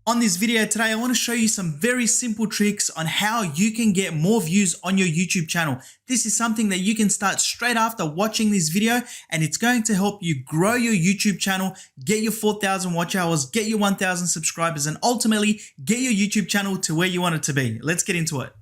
On this video today, I want to show you some very simple tricks on how you can get more views on your YouTube channel. This is something that you can start straight after watching this video, and it's going to help you grow your YouTube channel, get your 4,000 watch hours, get your 1,000 subscribers, and ultimately get your YouTube channel to where you want it to be. Let's get into it.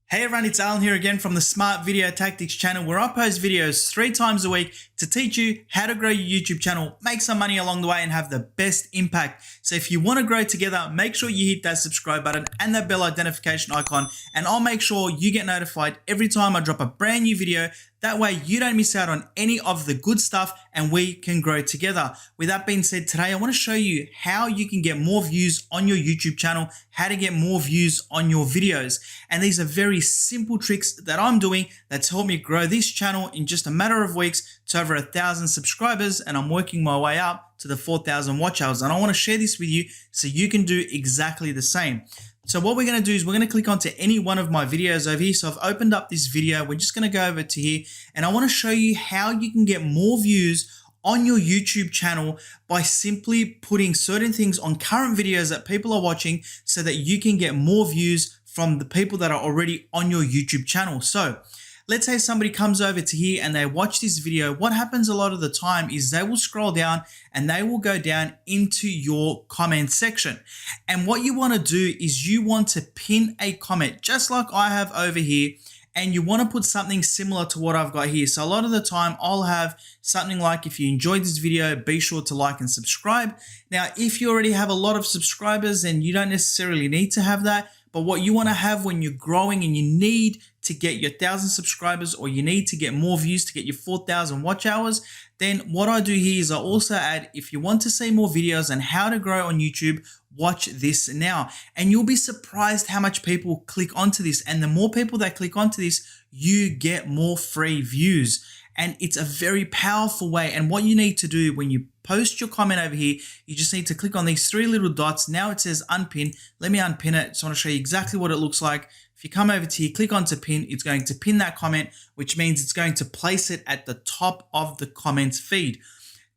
Hey everyone, it's Alan here again from the Smart Video Tactics channel, where I post videos 3 times a week to teach you how to grow your YouTube channel, make some money along the way, and have the best impact. So if you want to grow together, make sure you hit that subscribe button and that bell identification icon, and I'll make sure you get notified every time I drop a brand new video. That way you don't miss out on any of the good stuff and we can grow together. With that being said, today I want to show you how you can get more views on your YouTube channel, how to get more views on your videos. And these are very simple tricks that I'm doing that's helped me grow this channel in just a matter of weeks to over 1,000 subscribers, and I'm working my way up to the 4,000 watch hours. And I want to share this with you so you can do exactly the same. So what we're going to do is we're going to click onto any one of my videos over here. So I've opened up this video. We're just going to go over to here, and I want to show you how you can get more views on your YouTube channel by simply putting certain things on current videos that people are watching so that you can get more views from the people that are already on your YouTube channel. So let's say somebody comes over to here and they watch this video. What happens a lot of the time is they will scroll down and they will go down into your comment section. And what you want to do is you want to pin a comment just like I have over here. And you want to put something similar to what I've got here. So a lot of the time I'll have something like, if you enjoyed this video, be sure to like and subscribe. Now, if you already have a lot of subscribers, then you don't necessarily need to have that. But what you want to have when you're growing and you need to get your 1,000 subscribers, or you need to get more views to get your 4,000 watch hours, then what I do here is I also add, if you want to see more videos on how to grow on YouTube, watch this now. And you'll be surprised how much people click onto this. And the more people that click onto this, you get more free views. And it's a very powerful way. And what you need to do when you post your comment over here, you just need to click on these 3 little dots. Now it says unpin. Let me unpin it. So I want to show you exactly what it looks like. If you come over to here, click onto pin, it's going to pin that comment, which means it's going to place it at the top of the comments feed.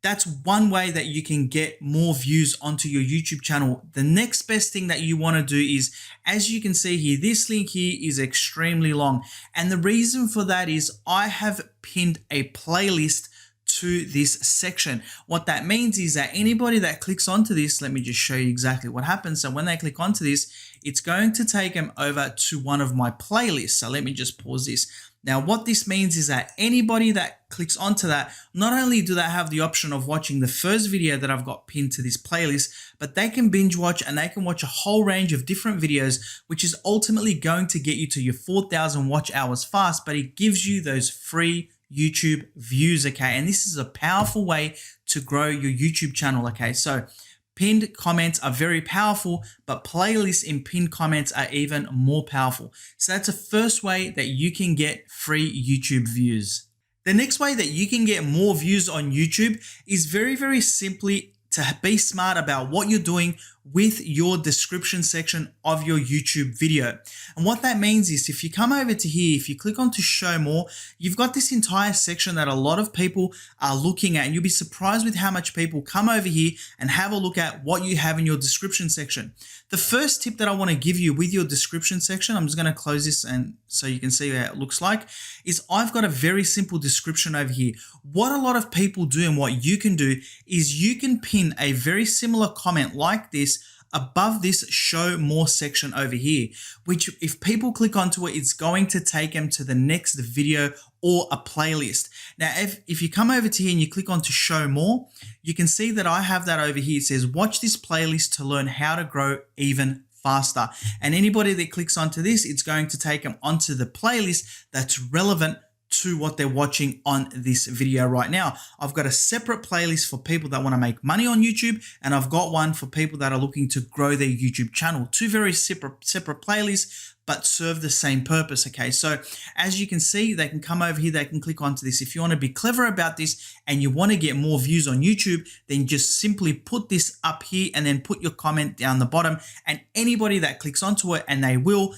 That's one way that you can get more views onto your YouTube channel. The next best thing that you want to do is, as you can see here, this link here is extremely long. And the reason for that is I have pinned a playlist to this section. What that means is that anybody that clicks onto this, let me just show you exactly what happens. So when they click onto this, it's going to take them over to one of my playlists. So let me just pause this. Now, what this means is that anybody that clicks onto that, not only do they have the option of watching the first video that I've got pinned to this playlist, but they can binge watch and they can watch a whole range of different videos, which is ultimately going to get you to your 4,000 watch hours fast, but it gives you those free YouTube views, okay? And this is a powerful way to grow your YouTube channel, okay? So pinned comments are very powerful, but playlists in pinned comments are even more powerful. So that's the first way that you can get free YouTube views. The next way that you can get more views on YouTube is very simply to be smart about what you're doing with your description section of your YouTube video. And what that means is, if you come over to here, if you click on to show more, you've got this entire section that a lot of people are looking at, and you'll be surprised with how much people come over here and have a look at what you have in your description section. The first tip that I want to give you with your description section, I'm just going to close this and so you can see how it looks like, is I've got a very simple description over here. What a lot of people do and what you can do is you can pin a very similar comment like this above this show more section over here, which if people click onto it, it's going to take them to the next video or a playlist. Now, if you come over to here and you click on to show more, you can see that I have that over here. It says, watch this playlist to learn how to grow even faster. And anybody that clicks onto this, it's going to take them onto the playlist that's relevant to what they're watching on this video right now. I've got a separate playlist for people that want to make money on YouTube, and I've got one for people that are looking to grow their YouTube channel. 2 very separate playlists, but serve the same purpose, okay? So as you can see, they can come over here, they can click onto this. If you want to be clever about this and you want to get more views on YouTube, then just simply put this up here and then put your comment down the bottom, and anybody that clicks onto it, and they will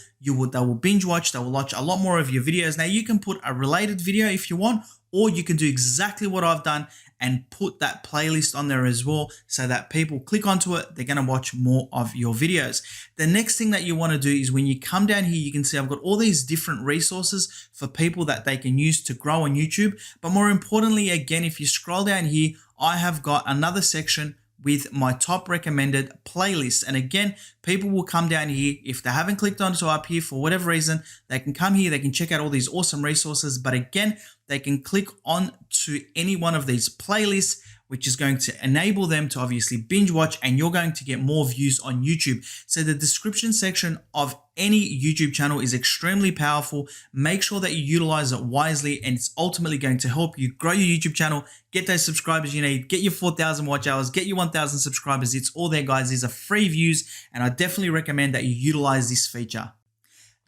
binge watch, they will watch a lot more of your videos. Now you can put a related video if you want, or you can do exactly what I've done and put that playlist on there as well so that people click onto it, they're going to watch more of your videos. The next thing that you want to do is when you come down here, you can see I've got all these different resources for people that they can use to grow on YouTube. But more importantly, again, if you scroll down here, I have got another section with my top recommended playlist. And again, people will come down here. If they haven't clicked onto up here for whatever reason, they can come here, they can check out all these awesome resources. But again, they can click on to any one of these playlists, which is going to enable them to obviously binge watch, and you're going to get more views on YouTube. So the description section of any YouTube channel is extremely powerful. Make sure that you utilize it wisely, and it's ultimately going to help you grow your YouTube channel, get those subscribers you need, get your 4,000 watch hours, get your 1,000 subscribers. It's all there, guys. These are free views, and I definitely recommend that you utilize this feature.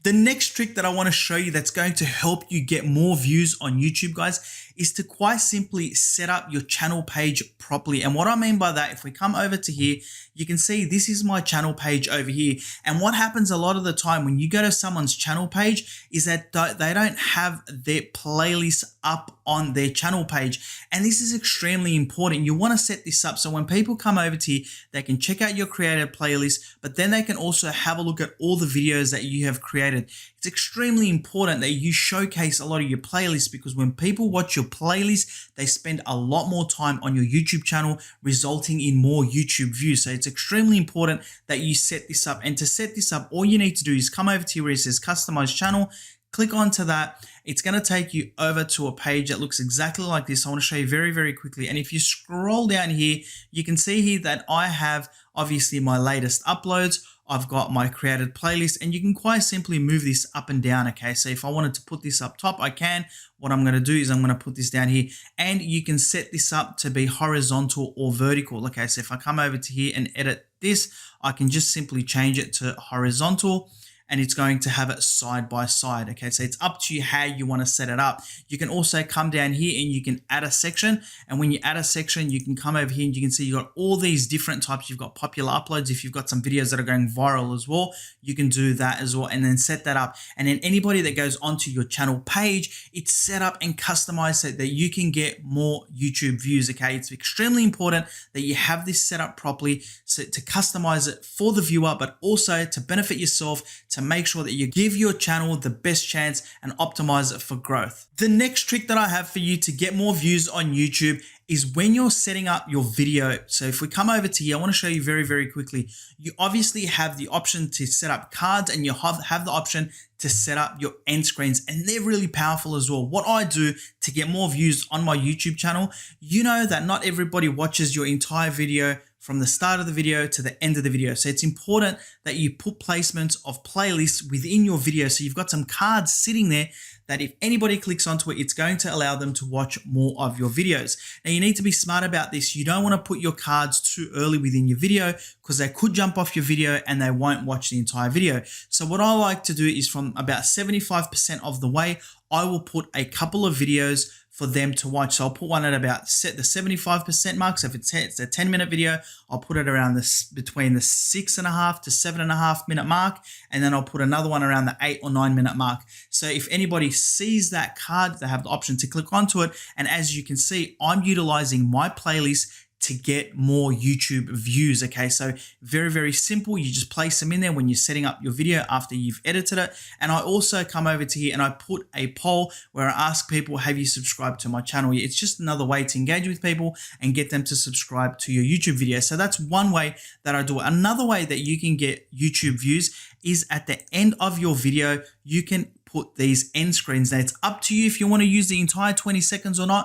The next trick that I want to show you that's going to help you get more views on YouTube, guys, is to quite simply set up your channel page properly. And what I mean by that, if we come over to here, you can see this is my channel page over here. And what happens a lot of the time when you go to someone's channel page is that they don't have their playlist up on their channel page. And this is extremely important. You want to set this up so when people come over to you, they can check out your created playlist, but then they can also have a look at all the videos that you have created. It's extremely important that you showcase a lot of your playlists, because when people watch your playlist, they spend a lot more time on your YouTube channel, resulting in more YouTube views. So it's extremely important that you set this up. And to set this up, all you need to do is come over to here where it says customize channel, click onto that. It's going to take you over to a page that looks exactly like this. I want to show you very, very quickly. And if you scroll down here, you can see here that I have obviously my latest uploads. I've got my created playlist, and you can quite simply move this up and down. Okay, so if I wanted to put this up top, I can. What I'm going to do is I'm going to put this down here, and you can set this up to be horizontal or vertical. Okay, so if I come over to here and edit this, I can just simply change it to horizontal, and it's going to have it side by side. Okay, so it's up to you how you want to set it up. You can also come down here and you can add a section. And when you add a section, you can come over here and you can see you've got all these different types. You've got popular uploads. If you've got some videos that are going viral as well, you can do that as well, and then set that up. And then anybody that goes onto your channel page, it's set up and customized so that you can get more YouTube views. Okay, it's extremely important that you have this set up properly, so to customize it for the viewer, but also to benefit yourself, to make sure that you give your channel the best chance and optimize it for growth. The next trick that I have for you to get more views on YouTube is when you're setting up your video. So if we come over to here, I want to show you very, very quickly. You obviously have the option to set up cards, and you have the option to set up your end screens, and they're really powerful as well. What I do to get more views on my YouTube channel, you know that not everybody watches your entire video from the start of the video to the end of the video. So it's important that you put placements of playlists within your video. So you've got some cards sitting there that if anybody clicks onto it, it's going to allow them to watch more of your videos. Now you need to be smart about this. You don't want to put your cards too early within your video, because they could jump off your video and they won't watch the entire video. So what I like to do is from about 75% of the way, I will put a couple of videos for them to watch. So I'll put one at about set the 75% mark. So if it's a 10-minute video, I'll put it around this between the 6.5 to 7.5 minute mark. And then I'll put another one around the 8 or 9 minute mark. So if anybody sees that card, they have the option to click onto it. And as you can see, I'm utilizing my playlist to get more YouTube views. Okay, so very, very simple. You just place them in there when you're setting up your video after you've edited it. And I also come over to here and I put a poll where I ask people, have you subscribed to my channel? It's just another way to engage with people and get them to subscribe to your YouTube video. So that's one way that I do it. Another way that you can get YouTube views is at the end of your video, you can put these end screens. Now it's up to you if you want to use the entire 20 seconds or not.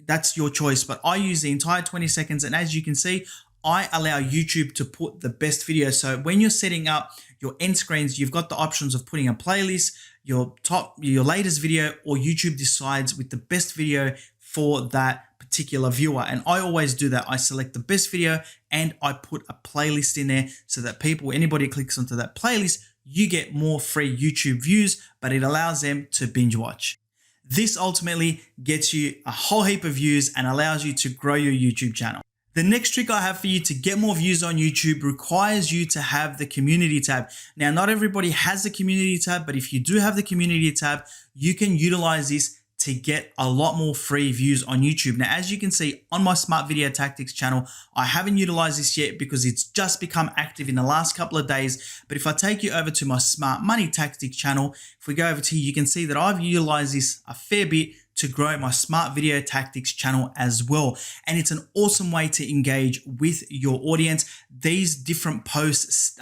That's your choice, but I use the entire 20 seconds. And as you can see, I allow YouTube to put the best video. So when you're setting up your end screens, you've got the options of putting a playlist, your latest video, or YouTube decides with the best video for that particular viewer. And I always do that. I select the best video and I put a playlist in there so that people, anybody clicks onto that playlist, you get more free YouTube views, but it allows them to binge watch. This ultimately gets you a whole heap of views and allows you to grow your YouTube channel. The next trick I have for you to get more views on YouTube requires you to have the community tab. Now, not everybody has the community tab, but if you do have the community tab, you can utilize this to get a lot more free views on YouTube. Now, as you can see on my Smart Video Tactics channel, I haven't utilized this yet because it's just become active in the last couple of days. But if I take you over to my Smart Money Tactics channel, if we go over to here, you can see that I've utilized this a fair bit to grow my Smart Video Tactics channel as well. And it's an awesome way to engage with your audience. These different posts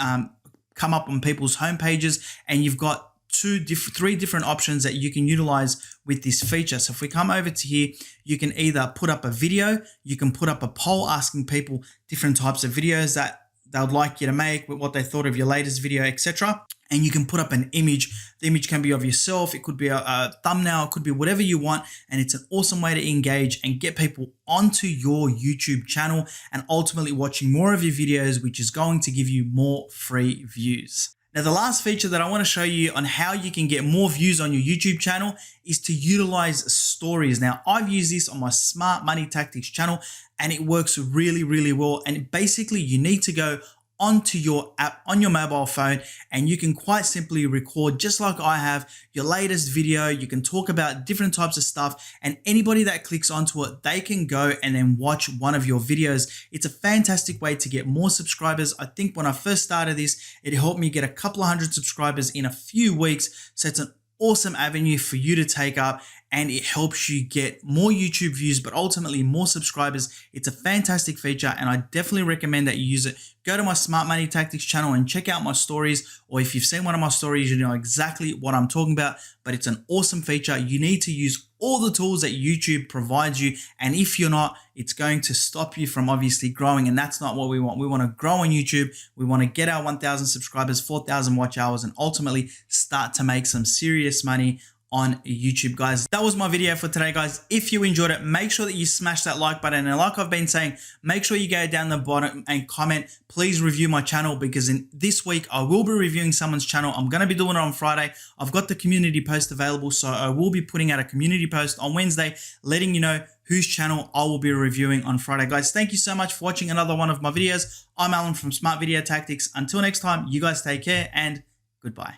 come up on people's homepages, and you've got three different options that you can utilize with this feature. So if we come over to here, you can either put up a video, you can put up a poll asking people different types of videos that they would like you to make, with what they thought of your latest video, etc. And you can put up an image. The image can be of yourself. It could be a thumbnail. It could be whatever you want. And it's an awesome way to engage and get people onto your YouTube channel and ultimately watching more of your videos, which is going to give you more free views. Now, the last feature that I want to show you on how you can get more views on your YouTube channel is to utilize stories. Now, I've used this on my Smart Money Tactics channel, and it works really, really well. And basically, you need to go onto your app on your mobile phone, and you can quite simply record, just like I have, your latest video. You can talk about different types of stuff, and anybody that clicks onto it, they can go and then watch one of your videos. It's a fantastic way to get more subscribers. I think when I first started this, it helped me get a couple of hundred subscribers in a few weeks. So it's an awesome avenue for you to take up, and it helps you get more YouTube views, but ultimately more subscribers. It's a fantastic feature, and I definitely recommend that you use it. Go to my Smart Money Tactics channel and check out my stories, or if you've seen one of my stories, you know exactly what I'm talking about. But it's an awesome feature. You need to use all the tools that YouTube provides you, and if you're not, it's going to stop you from obviously growing, and that's not what we want. We want to grow on YouTube. We want to get our 1,000 subscribers, 4,000 watch hours, and ultimately start to make some serious money on YouTube, guys. That was my video for today, guys. If you enjoyed it, make sure that you smash that like button, and like I've been saying, make sure you go down the bottom and comment. Please review my channel, because in this week I will be reviewing someone's channel. I'm going to be doing it on Friday. I've got the community post available, so I will be putting out a community post on Wednesday letting you know whose channel I will be reviewing on Friday. Guys, thank you so much for watching another one of my videos. I'm Alan from Smart Video Tactics. Until next time, you guys take care and goodbye.